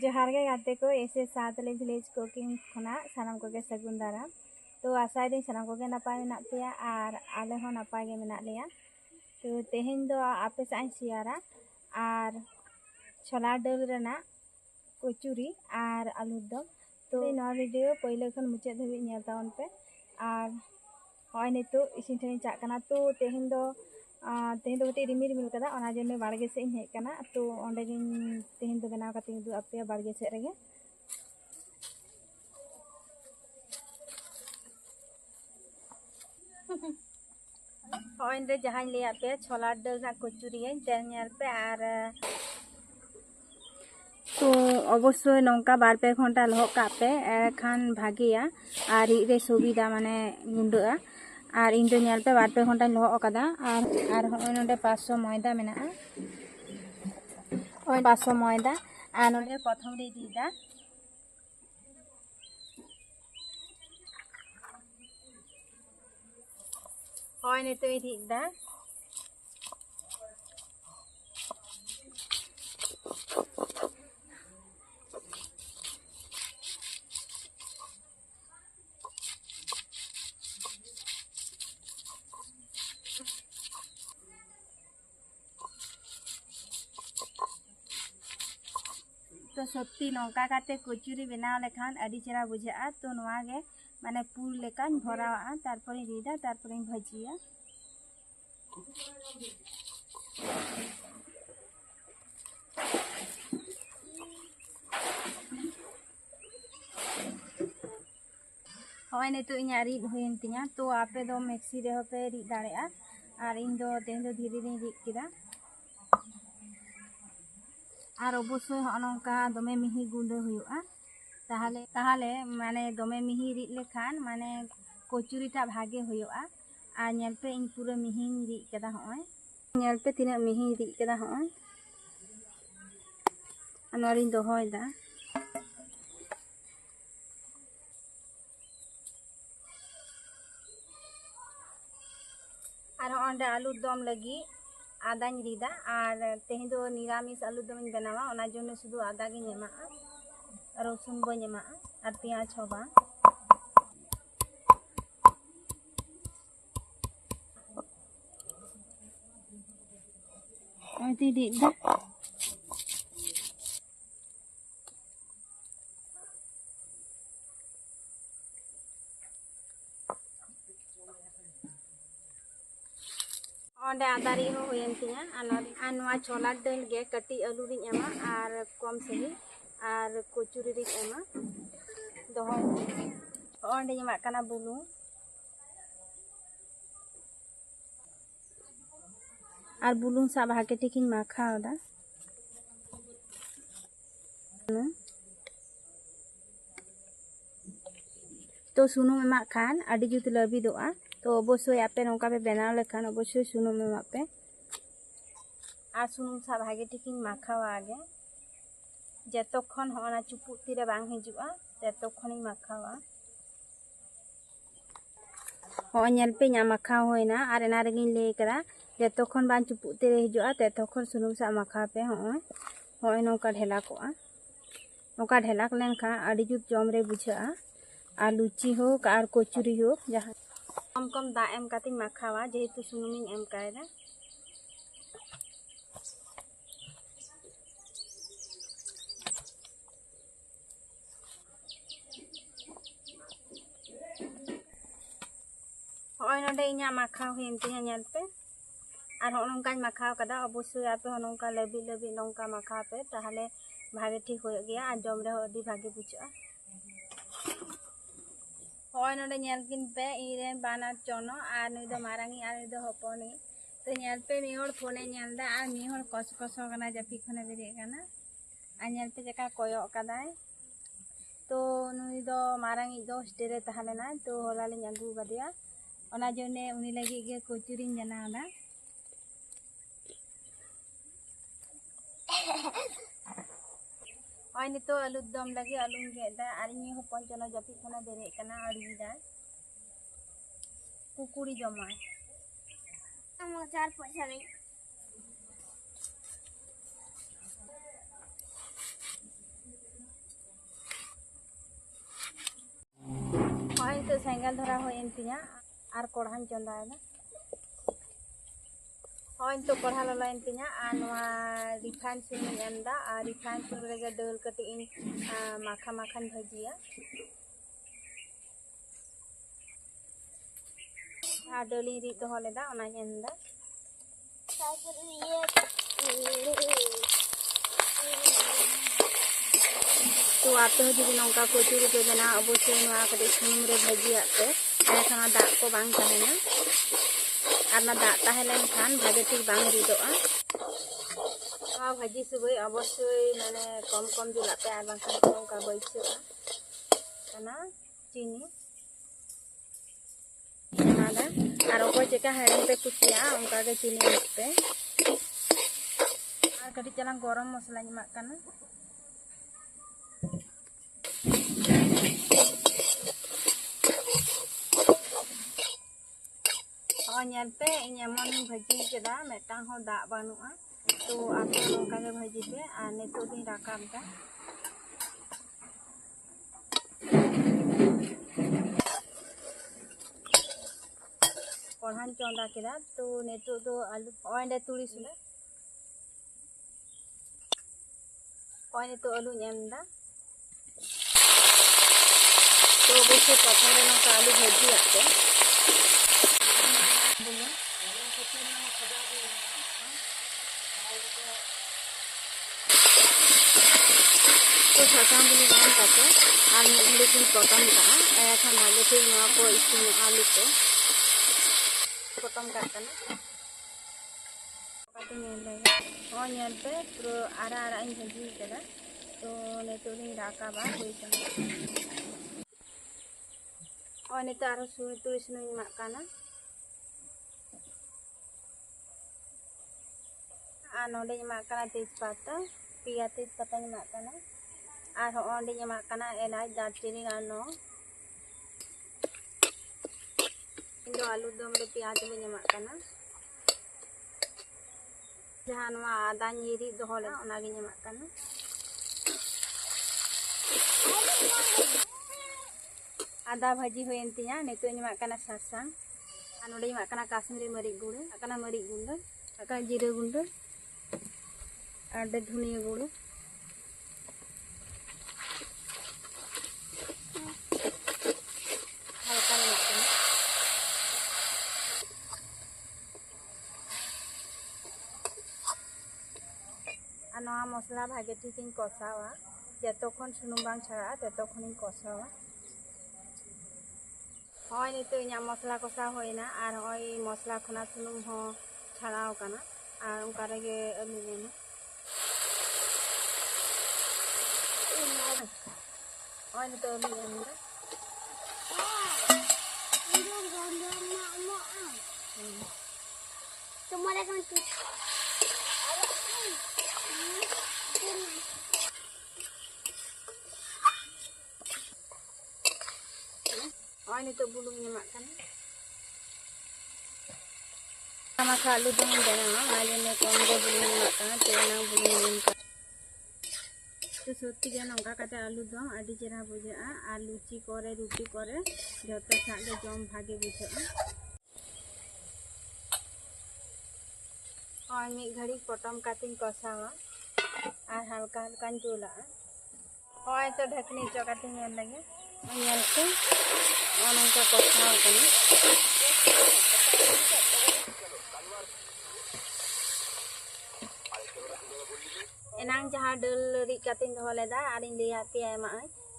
जोहार गे गाते को एसे सातले विलेज कुकिंग खना सानाम कोगे सगुन दाराम। तो आशा दिन सानाम कोगे नापाय मेनाक पेया आर आले हो नापाय गे मेनाक लेया। तो तेहेन दो आपे sign Sierra are chhola dull Raina kachori are आलू दम। तो नवा वीडियो पहले खन मुचाद धाबी नेल तावन पे आर होय नितो इसिन ठेन चाक कना। तो तेहेन दो कटी रिमिल रिमिल कदा ओना जन्य बाड़गे से हेज कना। तो ओंडे गिन तेहेन दो बनाव कते दु आपे बाड़गे से रेगे होय जहां ले आपे छोला डल ना कचुरी तेल नेल पे आर तो अवश्य नौका बार पे घंटा लह कापे एखान भागिया और रे सुविधा माने गुंडा और इन नेल पे बार पे घंटा लह कदा और होय नोडे 500 मैदा मेना होय 500 मैदा और नोडे प्रथम रे दीदा होय नितो दीदा तो सत्ती नौका काते कचुरी बनाव लेखान अड़ी चेहरा बुझा। तो नवागे माने पुर लेकान भरावा तारपरे दीदा तारपरे भाजिया होय नितो इना रीद हुयन तिया। तो आपे दो मिक्सी रे पे रीद दाड़ेआ और इन दो तेन दो धीरे धीरे रीद किदा और अवश्य नौका दमे मिहि गुंडा हुआ ताहले माने दमे मिहि रीद लेखान माने कचुरीटा भागे हुआ। और नेल पे इन पूरा मिहि रीद केदा होय नेल पे तिना मिहि रीद केदा होय अनवारिन दोहोयदा और ओंडे आलू दम लगी आदानी रीदा और तेहें दो निरामिष आलू दम बनावा ओना जोन्नो शुधु आदा गे एमा रसुन बन एमा और पेंयाज हो बा ओती दीदा ओंडे आदा री हो होयन तिया आनवा छोला डल गे कटी आलू री एमा और कम सही और कचुरी री एमा दोहो ओंडे एमा कना बुलू और बुलून सा भागे टिकिन माखावदा तो सुनुम एमा खान अड़ी जुत लबिदोआ। तो अवश्य आपे नौका पे बनाव लेखान अवश्य सुनुम एमा पे और सुनुम सा भागे टिकिन माखावा आगे जेतोक्षण होना चुपुत तीरे बांग हिजुआ तेतोक्षण माखावा हो नेल पे nya माखाव होयना और एना रेगिन ले करा जेतोक्षण बांग चुपुत तीरे हिजुआ तेतोक्षण सुनुम सा माखाव पे होय नौका ढेला कोआ नौका ढेलाक लेनखा अड़ी जुत जम रे बुझा और लुची हो और कचुरी हो जहाँ कम कम दा एम काती माखावा जेहेतु सुनुमिन एम कायदा होय नोडे इना माखाव हेन तिया नेल पे और नौका माखाव कदा अवश्य आपे नौका लबी लबी नौका माखाव पे ताहले भागे ठीक हो गया और जम रे अड़ी भागे बुझा। होय नोडे नेल किन पे इरेन बानार चोनो और नुई दो मारांगी और नुई दो हपनी। तो नेल पे मिहोर फोने नेलदा और मिहोर कस कसो कना जपी खने बेरे कना और नेल पे जका कोयो कदाय। तो नुई दो मारांगी दो हॉस्टेल रे तहालेना तो होला लिन अगू गदिया ओना जने उनी लगी गे कचुरीन जनावदा होय नितो आलू दम लगे आलू गेदा और इन हपन चनो जपी खने बेरे कना अड़ीदा कुकुड़ी जमा चार पैसा नहीं होय नितो आलू दम लगी आलू गेदा और इन हपन चनो जपी खने बेरे कना अड़ीदा कुकुड़ी जमा। तो सेंगल धरा होइन तिया आर कोढ़ान चंदायना होइन तो कोढ़ा ललाइन तिया आर नोआ रिफाइन सुनुम एमदा आर रिफाइन सुनुम रेगे दाल कटी इन माखा माखान भाजिया आर दाली रीद दोहो लेदा ओनाኝ एमदा तो आपे जुदी नौका कचुरी पे बना अवश्य कटे सुनुम रे भाजिया पे एखाना दाग को बांग तहेना आर ना दाग तहे लेन खान भागे ठीक बांग रिदोआ भाजी सुबह अवश्य माने कम कम जुला पे आर बांखान नौका बैसोआ कना चीनी एमादा आर ओको चेका हेड़म पे कुसिया उनका के चीनी पे आर कटी चलांग गरम मसला एमाक कना पे इमन भाजी केदा मेटांग हो दाग बानुआ तो आपे नौका के भाजी पे आर नितो दिन राकाब दा कोढ़ान चंदा केदा तो नितो दो आलू ओंडे तुड़ी सुले ओय नितो आलू एमदा तो बसे प्रथम नौका आलू भाजी आते तो सासाम बुनी एम काते आर मिडली किन पटम का एखान भागे ठीक नोआ को इसिन आलू को पटम का कना काटे नेल लगे ओ नेल पे पूरा आरा आरा इन भाजी केदा तो नेतो दिन राकाबा होई कना ओ नेतो आरो तुड़ी सुनुम एमाक काना आर नोडे एमाक काना तेजपाता पिया तेजपाता एमाक काना आर ओंडे एमाक काना एलाच दालचीनी गानो इndo आलू दम रे प्याज ले एमाक काना जहां नोआ आदा नीरी दोहो ले ओना गे एमाक काना आदा भाजी होयन तिया नितो एमाक काना सासांग आर नोडे एमाक काना काश्मीरी मरीच गुंडा आकाना मरीच गुंडा आका जीरा गुंडा आर धनिया गुंडा नोआ मसला भागे ठीक इन कषावा जतक्षण सुनुम बांग छाड़ा ततक्षण इन कषावा होय नितो इना मसला कषा होयना आर होय मसला खना सुनुम हो छाड़ाव काना आर उनका रेगे आलू एम होय नितो आलू एमदा तुम्हारे कौन ओय नितो बुलुंग एमाक काना माखा आलू दम बनावा माने कम दे बुलुंग एमाक काना तो ना बुलुंग एम का तो सत्ती गे नौका काते आलू दम आडी चेहरा बुझाआ आर लुची करे रुटी करे जतो सागे जम भागे बुझाआ और मिद घड़ी पटम कातिन कषावा आर हल्का हल्का चुला होय तो ढकनी चकाती नेल लगे नेलते नौका कषाव कना एनांग जहाँ दाल रीद कातिन दोहो लेदा आर इन लिया पे एमा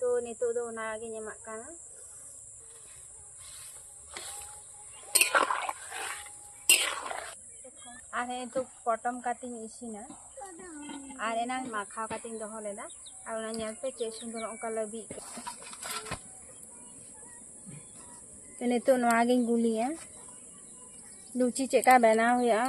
तो नितो दो ओना गे एमाक काना आर तो पटम कातिन इसिना आर एनांग माखा कातिन दोहो लेदा आर ओना नेल पे चे सुंदर ओनका लबी तो नितो नोआ गे गुलिया लुची चेका बनाव हुआ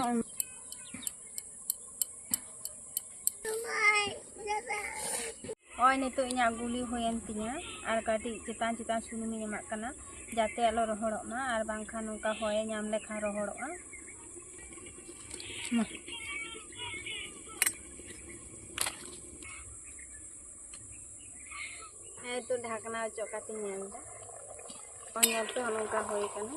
ओय नितो इना गुली होयन तिया आर काटी चितान चितान सुनुम एमाक काना जाते आलो रोहड़ोमा आर बांखान नोंका होय नाम लेखा रोहड़ोआ तो ढाकना चौकाती नेलदा ᱧᱮᱞ ᱯᱮ ᱱᱚᱝᱠᱟ ᱦᱩᱭ ᱠᱟᱱᱟ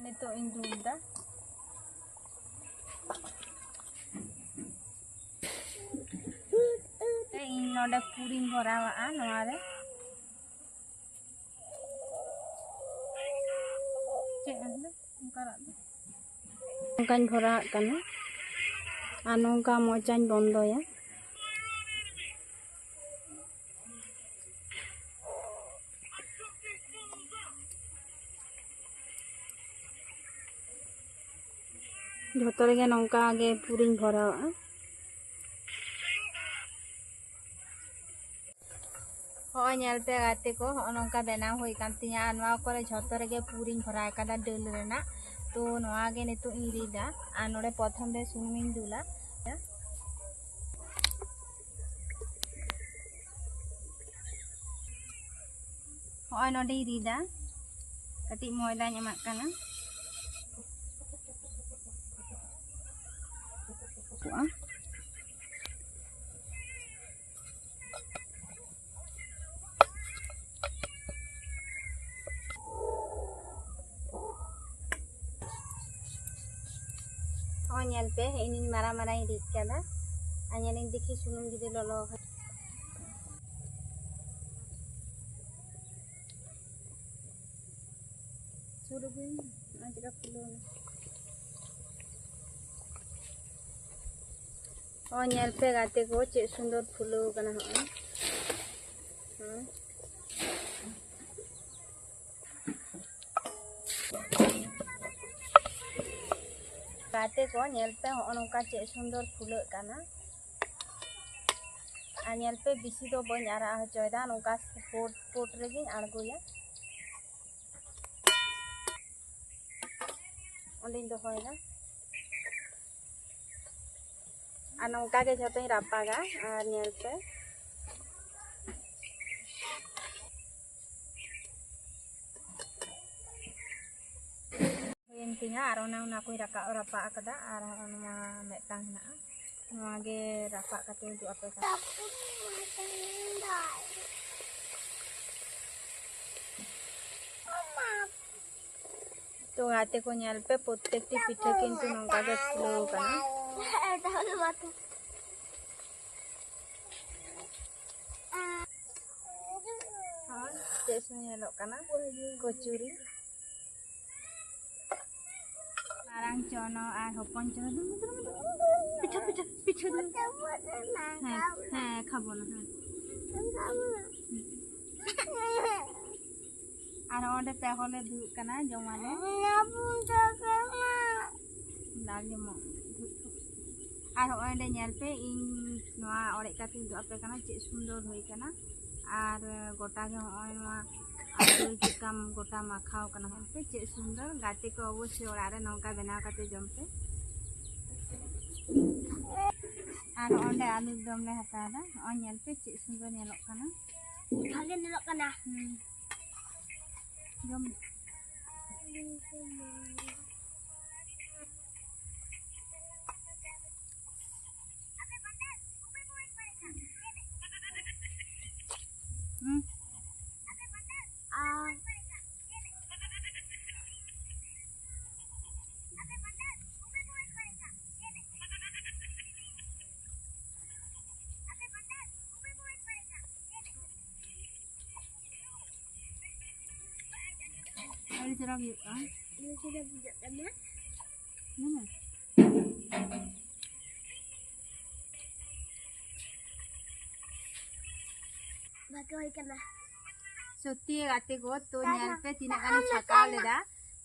ᱱᱤᱛᱚᱜ ᱤᱧ ᱫᱩᱞ ᱫᱟ ᱤᱧ ᱱᱚᱰᱮ ᱯᱩᱨᱤᱧ ᱵᱷᱚᱨᱟᱣᱟᱜᱼᱟ ᱱᱚᱣᱟ ᱨᱮ ᱱᱚᱝᱠᱟᱧ ᱵᱷᱚᱨᱟᱣᱟᱜ ᱠᱟᱱᱟ ᱟᱨ ᱱᱚᱝᱠᱟ ᱢᱚᱪᱟᱧ ᱵᱚᱱᱫᱚᱭᱟ ᱡᱷᱚᱛᱚ ᱨᱮᱜᱮ ᱱᱚᱝᱠᱟ ᱜᱮ ᱯᱩᱨᱤᱧ ᱵᱷᱚᱨᱟᱣᱟᱜᱼᱟ ᱦᱚᱸᱜᱼᱚᱭ ᱧᱮᱞ ᱯᱮ ᱜᱟᱛᱮ ᱠᱚ ᱦᱚᱸᱜᱼᱚ ᱱᱚᱝᱠᱟ ᱵᱮᱱᱟᱣ ᱦᱩᱭ ᱠᱟᱱ ᱛᱤᱧᱟ ᱟᱨ ᱱᱚᱣᱟ ᱠᱚᱨᱮ ᱡᱷᱚᱛᱚ ᱨᱮᱜᱮ ᱯᱩᱨᱤᱧ ᱵᱷᱚᱨᱟᱣ ᱟᱠᱟᱫᱟ ᱰᱟᱹᱞ ᱨᱮᱱᱟᱜ ᱛᱚ ᱱᱚᱣᱟ ᱜᱮ ᱱᱤᱛᱚᱜ ᱤᱧ ᱨᱤᱫᱟ ᱟᱨ ᱱᱚᱰᱮ ᱯᱨᱚᱛᱷᱚᱢ ᱨᱮ ᱥᱩᱱᱩᱢᱤᱧ ᱫᱩᱞᱟ ᱦᱚᱸᱜᱼᱚᱭ ᱱᱚᱰᱮᱧ ᱨᱤᱫᱟ ᱠᱟᱹᱴᱤᱡ ᱢᱚᱭᱫᱟᱧ ᱮᱢᱟᱜ ᱠᱟᱱᱟ ᱦᱚᱸᱜᱼᱚᱭ ᱧᱮᱞ ᱯᱮ ᱤᱧ ᱢᱟᱨᱟᱝ ᱢᱟᱨᱟᱝ ᱨᱤᱫ ᱠᱟᱫᱟ ᱟᱨ ᱧᱮᱞᱤᱧ ᱫᱮᱠᱷᱤ ᱥᱩᱱᱩᱢ ᱡᱩᱫᱤ ᱞᱚᱞᱚ ᱟᱠᱟᱱᱟ ᱥᱩᱨᱩᱵᱤᱱ ᱟᱨ ᱪᱮᱠᱟ ᱯᱷᱩᱞᱟᱹᱣ ᱦᱚᱸᱜᱼᱚᱭ ᱧᱮᱞ ᱯᱮ ᱜᱟᱛᱮ ᱠᱚ ᱪᱮᱫ ᱥᱩন্দᱚᱨ ᱯᱷᱩᱞᱟᱹᱣ ᱠᱟᱱᱟ ᱦᱚᱸᱜᱼᱚᱭ गाते को नेलपे नौका चेक सुंदर फुलग काना और नेलपे बेसी दो बन आरा हचोयदा नौका पोट पोट रेगी आड़गोया ओंडिन दोहयदा और नौका के झोतोኝ रापागा और नेलपे तिना और ना को रापा कदा और मेटांग हेना गे रापा कते उदु आपे तो गाते को नेल पे प्रत्येकटी पिठा किन्तु नौका गे फुलाव काना और जैसे नेलोग काना कचुरी मारांग चनो और हपन चनो पिठा पिठा पिठा हाँ खाबो ना और ओंडे पे होले दुक कना जमाले दाल जमो और ओंडे नेल पे इन नोआ ओड़े काते दु आपे कना चे सुंदर होई कना और गोटा गे होय नोआ आलू चिकम गोटा माखाव कना पे चे सुंदर गाते को अवश्य ओड़ारे नौका बनाव काते जम पे और ओंडे आलू दम ले हतादा ओ नेल पे चे सुंदर नेलोग कना भागे नेलोग कना जम Ini sudah buka. Ini sudah buka kan ya? Mana? Bagai kena. Soti गाते को तो नेल पे तीना गानी छकाव लेदा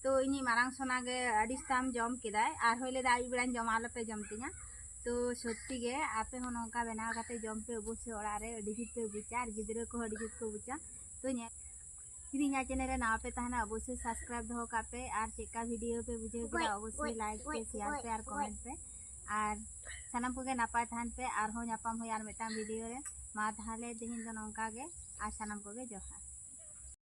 तो इनी मारांग सोना गे अडिस्ताम जम केदाय आर होइले दा आयु बेलान जम आलो पे जमतिना तो सत्ती गे आपे हो नौका बनाव काते जम पे अवश्य ओड़ा रे अडी पे बुचा आर गिद्रा को अडी को बुचा तो ने ᱤᱧᱟᱹᱜ ᱪᱮᱱᱮᱞ ᱨᱮ ᱱᱟᱣᱟ ᱯᱮ ᱛᱟᱦᱮᱱᱟ ᱚᱵᱚᱥᱥᱳᱭ ᱥᱟᱵᱥᱠᱨᱟᱭᱤᱵ ᱫᱚᱦᱚ ᱠᱟᱜ ᱯᱮ ᱟᱨ ᱪᱮᱫᱠᱟ ᱵᱷᱤᱰᱤᱭᱳ ᱯᱮ ᱵᱩᱡᱷᱟᱹᱣ ᱠᱮᱫᱟ ᱚᱵᱚᱥᱥᱳᱭ ᱞᱟᱭᱤᱠ ᱯᱮ শেয়ার ᱯᱮ ᱟᱨ ᱠᱚᱢᱮন্ᱴ ᱯᱮ ᱟᱨ ᱥᱟᱱᱟᱢ ᱠᱚᱜᱮ ᱱᱟᱯᱟᱭ ᱛᱟᱦᱮᱱ ᱯᱮ ᱟᱨᱦᱚᱸ ᱧᱟᱯᱟᱢ ᱦᱩᱭᱩᱜᱼᱟ ᱟᱨ ᱢᱤᱫᱴᱟᱝ ᱵᱷᱤᱰᱤᱭᱳ ᱨᱮ ᱢᱟ ᱛᱟᱦᱞᱮ ᱛᱮᱦᱮᱧ ᱫᱚ ᱱᱚᱝᱠᱟ ᱜᱮ ᱟᱨ ᱥᱟᱱᱟᱢ ᱠᱚᱜᱮ ᱡᱚᱦᱟᱨ।